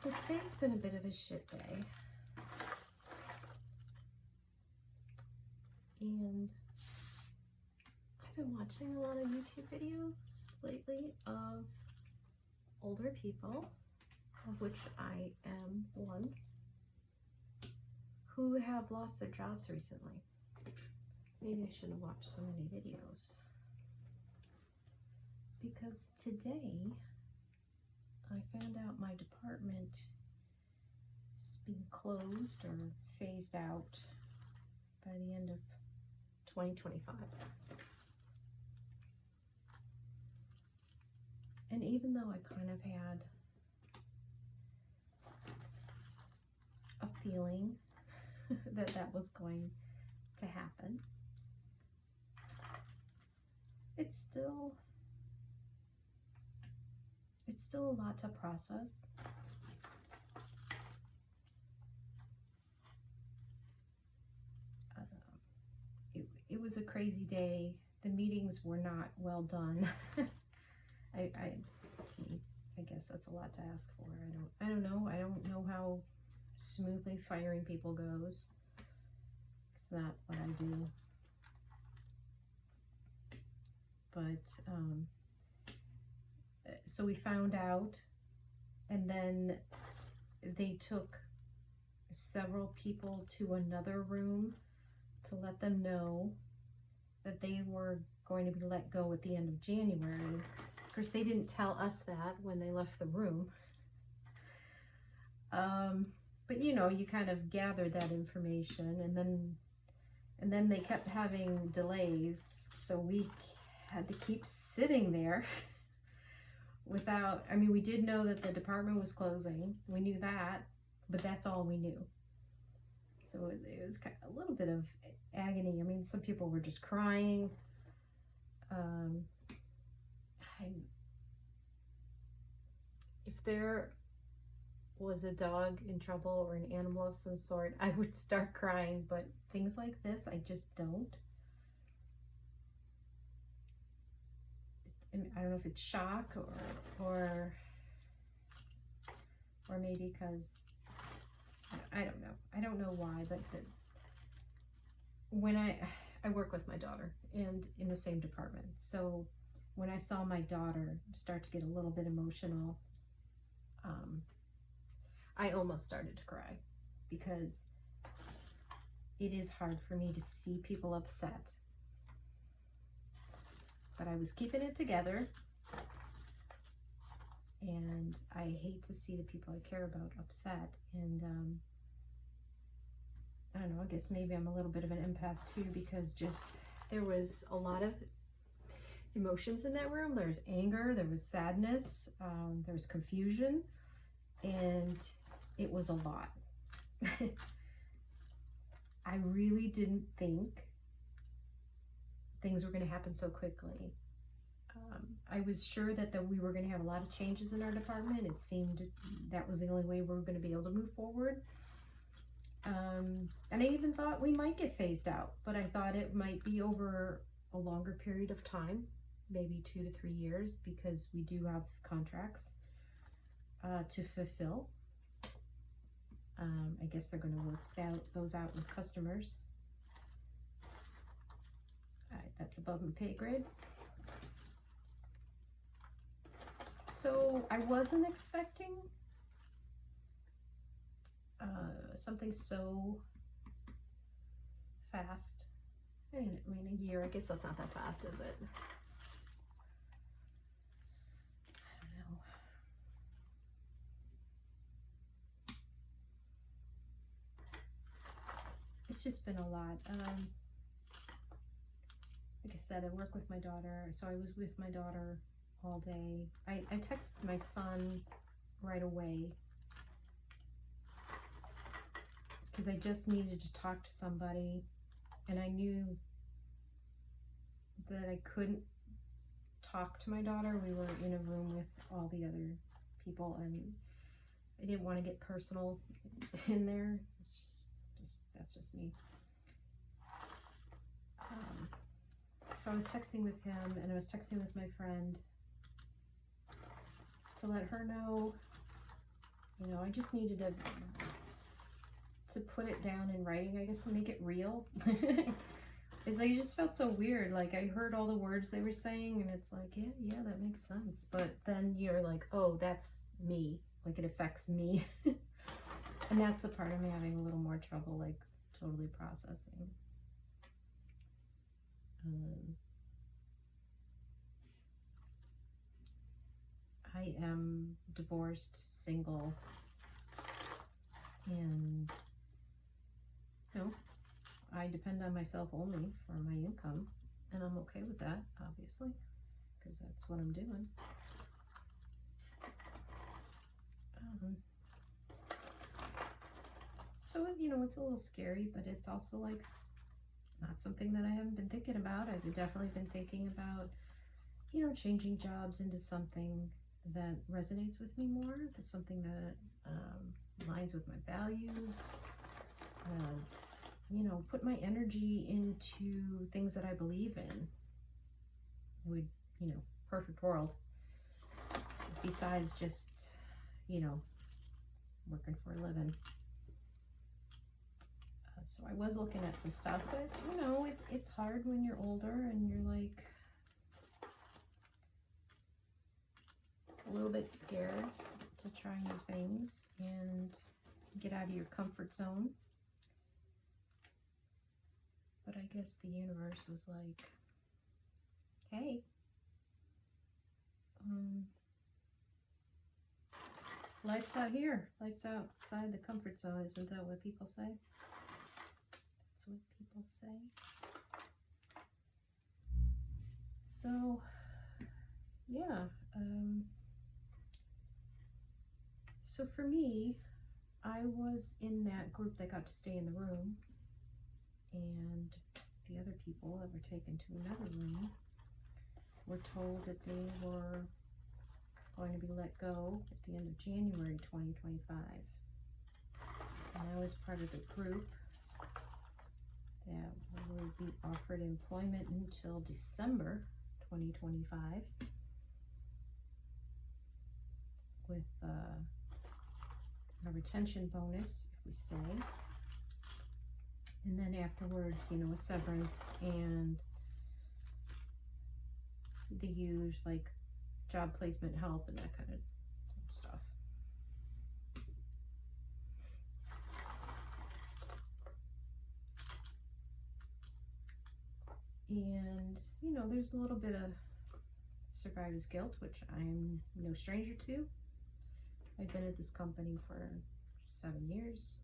So today's been a bit of a shit day. And I've been watching a lot of YouTube videos lately of older people, of which I am one, who have lost their jobs recently. Maybe I shouldn't have watched so many videos. Because today I found out my department is being closed or phased out by the end of 2025. And even though I kind of had a feeling that that was going to happen, it's still a lot to process. It was a crazy day. The meetings were not well done. I guess that's a lot to ask for. I don't know. I don't know how smoothly firing people goes. It's not what I do. But so we found out, and then they took several people to another room to let them know that they were going to be let go at the end of January. Of course, they didn't tell us that when they left the room. But you know, you kind of gathered that information, and then they kept having delays, so we had to keep sitting there without, I mean, we did know that the department was closing. We knew that, but that's all we knew. So it was kind of a little bit of agony. I mean, some people were just crying. If there was a dog in trouble or an animal of some sort, I would start crying, but things like this, I just don't. I don't know if it's shock or maybe because I don't know. I don't know why, but when I work with my daughter and in the same department, so when I saw my daughter start to get a little bit emotional, I almost started to cry, because it is hard for me to see people upset. But I was keeping it together, and I hate to see the people I care about upset. And I don't know, I guess maybe I'm a little bit of an empath too, because just there was a lot of emotions in that room. There was anger, there was sadness, there was confusion, and it was a lot. I really didn't think things were going to happen so quickly. I was sure that we were going to have a lot of changes in our department. It seemed that was the only way we were going to be able to move forward. And I even thought we might get phased out, but I thought it might be over a longer period of time, maybe 2 to 3 years, because we do have contracts to fulfill. I guess they're going to work those out with customers. That's above my pay grade. So I wasn't expecting something so fast. I mean, a year, I guess that's not that fast, is it? I don't know. It's just been a lot. Like I said, I work with my daughter, so I was with my daughter all day. I texted my son right away because I just needed to talk to somebody, and I knew that I couldn't talk to my daughter. We were in a room with all the other people, and I didn't want to get personal in there. It's just that's just me. So I was texting with him, and I was texting with my friend to let her know You know, I just needed to put it down in writing, I guess, to make it real. It's like, it just felt so weird. Like, I heard all the words they were saying, and it's like, yeah, that makes sense. But then you're like, oh, that's me. Like, it affects me. And that's the part I'm having a little more trouble, like, totally processing. I am divorced, single, and, you know, I depend on myself only for my income, and I'm okay with that, obviously, because that's what I'm doing. So, you know, it's a little scary, but it's also like not something that I haven't been thinking about. I've definitely been thinking about, you know, changing jobs into something that resonates with me more, that's something that aligns with my values, you know, put my energy into things that I believe in. Would, you know, perfect world, besides just, you know, working for a living. So I was looking at some stuff, but, you know, it's hard when you're older and you're like a little bit scared to try new things and get out of your comfort zone. But I guess the universe was like, hey, life's out here. Life's outside the comfort zone. Isn't that what people say? That's what people say. So, yeah. So for me, I was in that group that got to stay in the room, and the other people that were taken to another room were told that they were going to be let go at the end of January 2025. And I was part of the group that would be offered employment until December 2025 with a retention bonus if we stay. And then afterwards, you know, a severance and the huge, like, job placement help and that kind of stuff. And, you know, there's a little bit of survivor's guilt, which I'm no stranger to. I've been at this company for 7 years.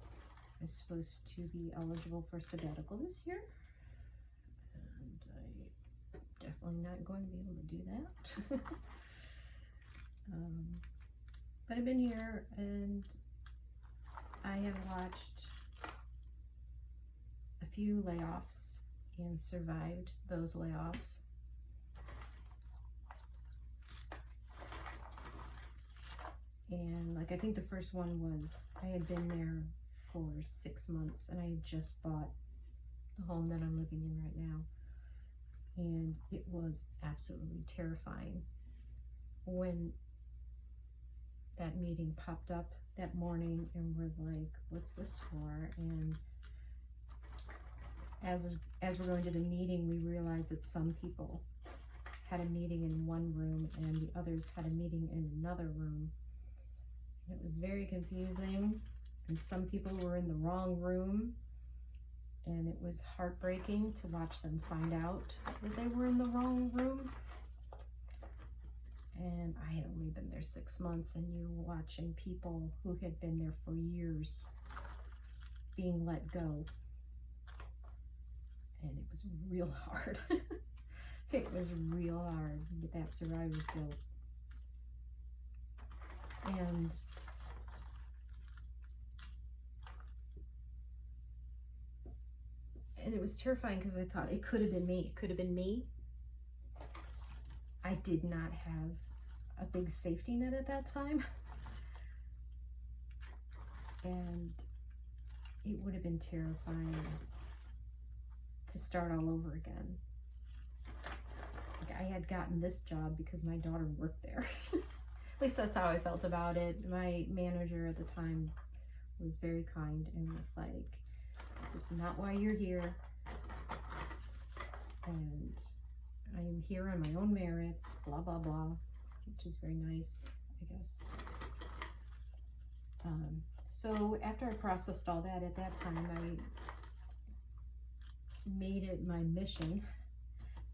I was supposed to be eligible for sabbatical this year, and I'm definitely not going to be able to do that. But I've been here, and I have watched a few layoffs and survived those layoffs. And, like, I think the first one was, I had been there for 6 months, and I had just bought the home that I'm living in right now. And it was absolutely terrifying when that meeting popped up that morning, and we're like, what's this for? And as we're going to the meeting, we realized that some people had a meeting in one room and the others had a meeting in another room. It was very confusing, and some people were in the wrong room, and it was heartbreaking to watch them find out that they were in the wrong room. And I had only been there 6 months, and you're watching people who had been there for years being let go. And it was real hard. It was real hard with that survivor's guilt. And it was terrifying because I thought it could have been me. It could have been me. I did not have a big safety net at that time. And it would have been terrifying to start all over again. Like, I had gotten this job because my daughter worked there. least that's how I felt about it. My manager at the time was very kind and was like, this is not why you're here. And I am here on my own merits, blah, blah, blah, which is very nice, I guess. So after I processed all that, at that time, I made it my mission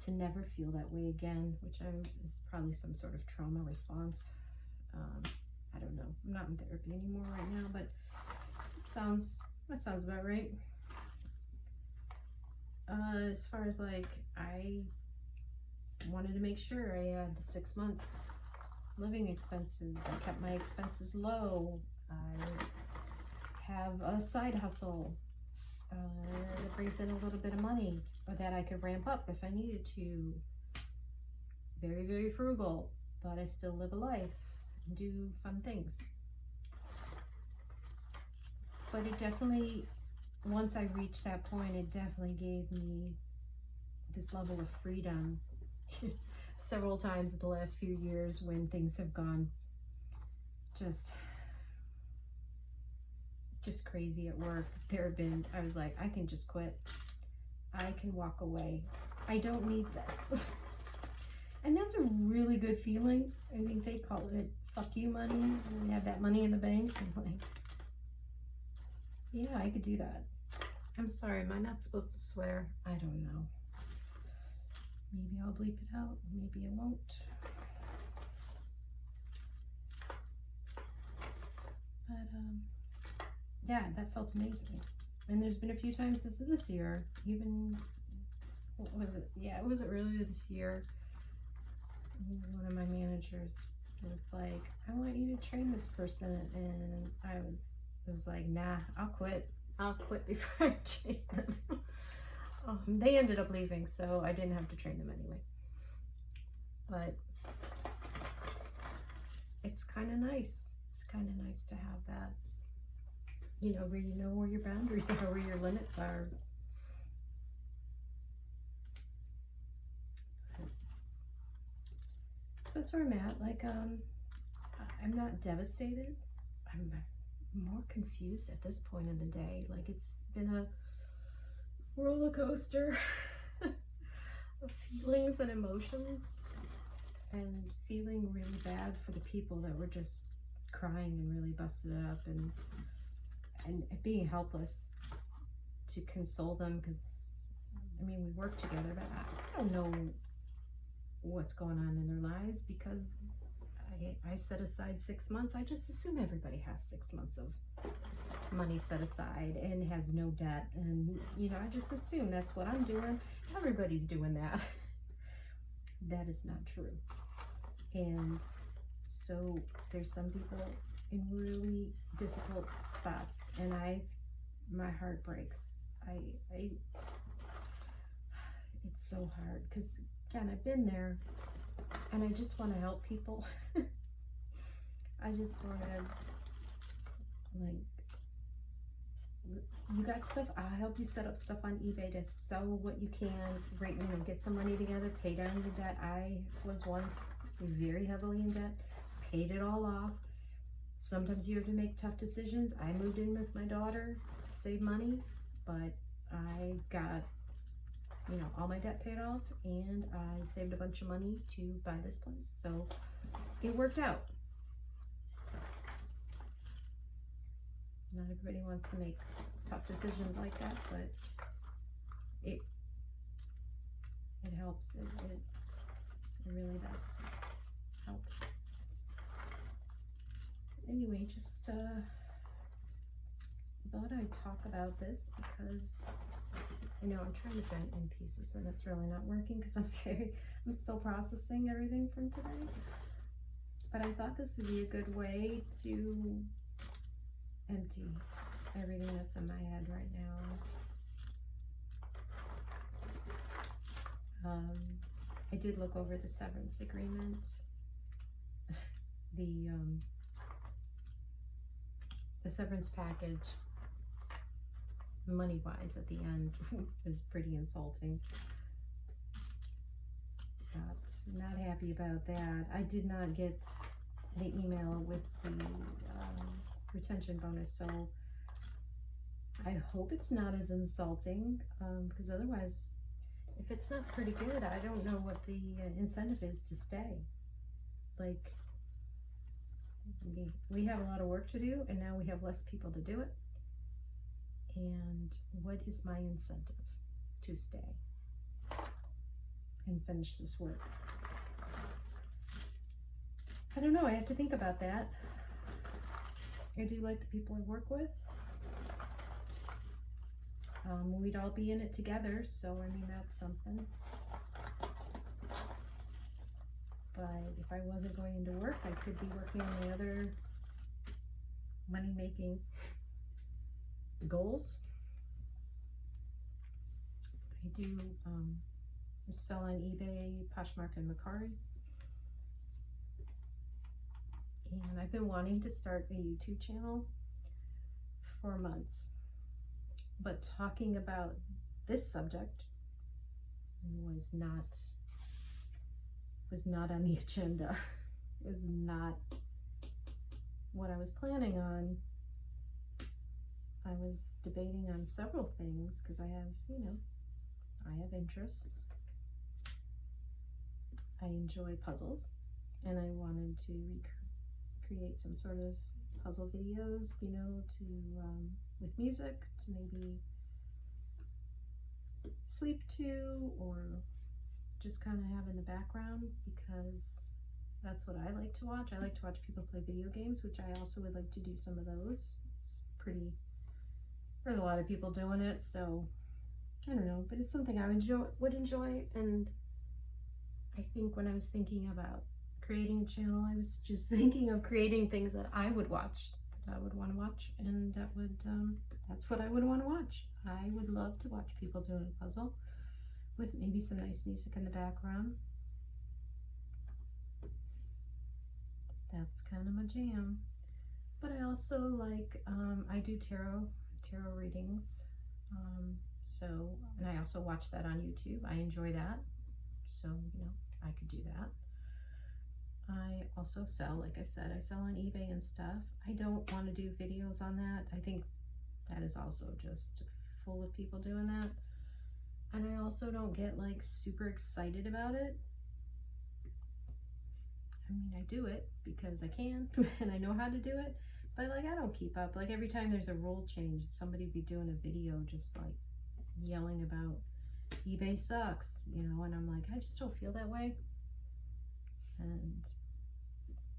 to never feel that way again, which is probably some sort of trauma response. I don't know. I'm not in therapy anymore right now, but that sounds about right. As far as like, I wanted to make sure I had 6 months living expenses. I kept my expenses low. I have a side hustle that brings in a little bit of money, or that I could ramp up if I needed to. Very, very frugal, but I still live a life and do fun things. But it definitely, once I reached that point, it definitely gave me this level of freedom. Several times in the last few years when things have gone just crazy at work, I was like, I can just quit. I can walk away. I don't need this. And that's a really good feeling. I think they call it fuck you money. When you have that money in the bank, I'm like, yeah, I could do that. I'm sorry, am I not supposed to swear? I don't know. Maybe I'll bleep it out, maybe I won't. But yeah, that felt amazing. And there's been a few times this year, even, what was it? Yeah, it was earlier this year. One of my managers was like, I want you to train this person, and I was like, nah, I'll quit before I train them. They ended up leaving, so I didn't have to train them anyway. But it's kind of nice. It's kind of nice to have that, where you know where your boundaries are, where your limits are. So that's where I'm at. Like, I'm not devastated. I'm more confused at this point in the day. Like, it's been a roller coaster of feelings and emotions, and feeling really bad for the people that were just crying and really busted up, and being helpless to console them, because I mean, we work together, but I don't know what's going on in their lives, because I set aside 6 months. I just assume everybody has 6 months of money set aside and has no debt, and I just assume that's what I'm doing. Everybody's doing that. That is not true. And so there's some people in really difficult spots, and my heart breaks. It's so hard, because again, I've been there, and I just want to help people. I just want to, like, you got stuff, I'll help you set up stuff on eBay to sell what you can, right? Get some money together, pay down your debt. I was once very heavily in debt, paid it all off. Sometimes you have to make tough decisions. I moved in with my daughter, save money, but I got, all my debt paid off, and I saved a bunch of money to buy this place. So it worked out. Not everybody wants to make tough decisions like that, but it helps. It really does help. Anyway, just thought I'd talk about this, because I'm trying to vent in pieces, and it's really not working, because I'm still processing everything from today. But I thought this would be a good way to empty everything that's in my head right now. I did look over the severance agreement. The severance package, money-wise, at the end was pretty insulting. Not happy about that. I did not get the email with the retention bonus. So I hope it's not as insulting, because otherwise, if it's not pretty good, I don't know what the incentive is to stay. Like, we have a lot of work to do, and now we have less people to do it. And what is my incentive to stay and finish this work? I don't know, I have to think about that. I do like the people I work with. We'd all be in it together, so I mean, that's something. But if I wasn't going into work, I could be working on the other money-making goals. I do sell on eBay, Poshmark, and Mercari. And I've been wanting to start a YouTube channel for months. But talking about this subject was not on the agenda. It was not what I was planning on. I was debating on several things because I have, I have interests. I enjoy puzzles, and I wanted to create some sort of puzzle videos, to with music to maybe sleep to, or just kind of have in the background, because that's what I like to watch. I like to watch people play video games, which I also would like to do some of those. It's pretty, there's a lot of people doing it, so I don't know, but it's something I would enjoy. And I think when I was thinking about creating a channel, I was just thinking of creating things that I would watch, that I would want to watch, and that would that's what I would want to watch. I would love to watch people doing a puzzle with maybe some nice music in the background. That's kind of my jam. But I also like, I do tarot readings, and I also watch that on YouTube. I enjoy that, so I could do that. I also sell, like I said, I sell on eBay and stuff. I don't want to do videos on that. I think that is also just full of people doing that. And I also don't get like super excited about it. I mean, I do it because I can and I know how to do it, but like I don't keep up. Like every time there's a rule change, somebody be doing a video just like yelling about eBay sucks, and I'm like, I just don't feel that way. And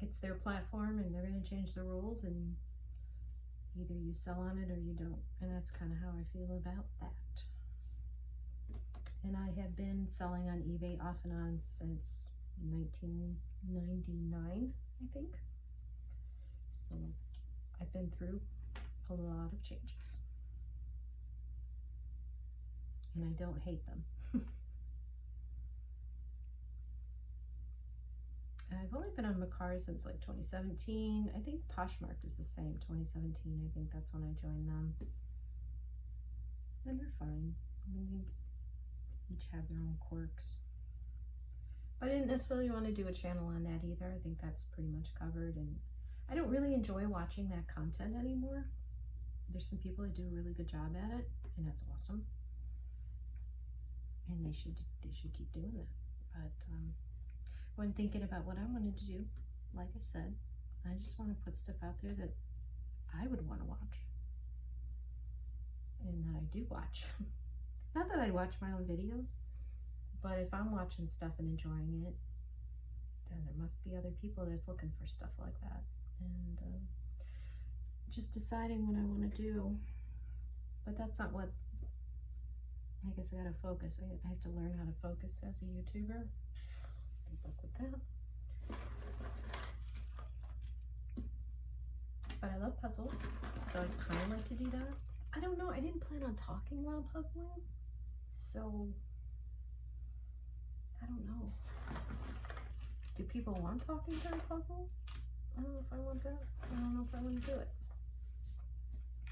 it's their platform, and they're going to change the rules, and either you sell on it or you don't. And that's kind of how I feel about that. And I have been selling on eBay off and on since 1999, I think. So I've been through a lot of changes, and I don't hate them. I've only been on Mercari since like 2017. I think Poshmark is the same, 2017. I think that's when I joined them. And they're fine. I mean, they each have their own quirks. But I didn't necessarily want to do a channel on that either. I think that's pretty much covered. And I don't really enjoy watching that content anymore. There's some people that do a really good job at it, and that's awesome. And they should keep doing that. But when thinking about what I wanted to do, like I said, I just want to put stuff out there that I would want to watch, and that I do watch. Not that I watch my own videos, but if I'm watching stuff and enjoying it, then there must be other people that's looking for stuff like that. And just deciding what I want to do. But that's not what, I guess I gotta focus. I have to learn how to focus as a YouTuber. Good luck with that. But I love puzzles, so I kind of like to do that. I don't know, I didn't plan on talking while puzzling, so I don't know. Do people want talking during puzzles? I don't know if I want that. I don't know if I want to do it.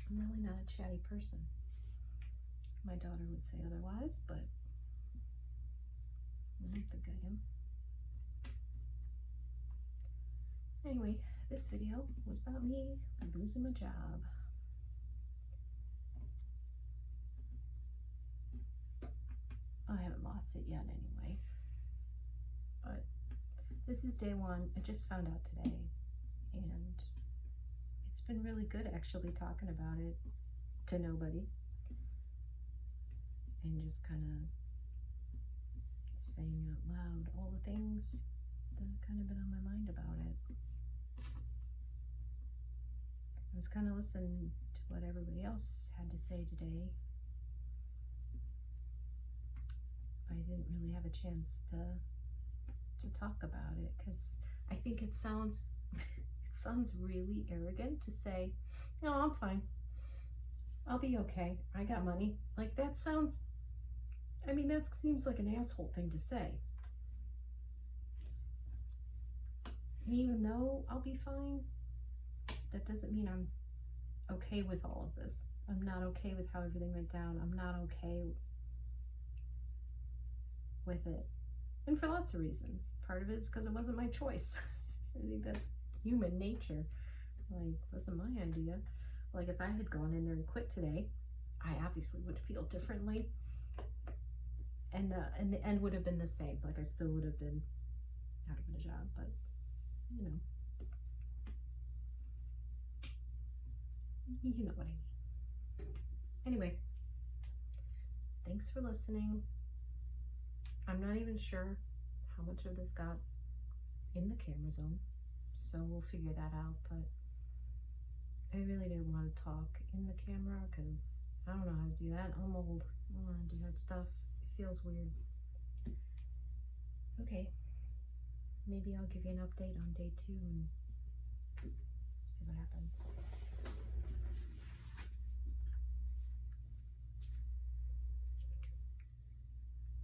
I'm really not a chatty person. My daughter would say otherwise, but I don't think I am. Anyway, this video was about me losing my job. I haven't lost it yet anyway, but this is day one. I just found out today, and it's been really good actually talking about it to nobody and just kind of saying out loud all the things that have kind of been on my mind about it. I was kind of listening to what everybody else had to say today. I didn't really have a chance to talk about it because I think it sounds really arrogant to say, "No, I'm fine. I'll be okay. I got money." Like that sounds. I mean, that seems like an asshole thing to say. And even though I'll be fine, that doesn't mean I'm okay with all of this. I'm not okay with how everything went down. I'm not okay with it. And for lots of reasons. Part of it is because it wasn't my choice. I think that's human nature. Like, it wasn't my idea. Like, if I had gone in there and quit today, I obviously would feel differently. And the end would have been the same. Like, I still would have been out of a job, but, you know. You know what I mean. Anyway, thanks for listening. I'm not even sure how much of this got in the camera zone, so we'll figure that out, but I really didn't want to talk in the camera because I don't know how to do that. I'm old. I don't want to do that stuff. It feels weird. Okay, maybe I'll give you an update on day 2 and see what happens.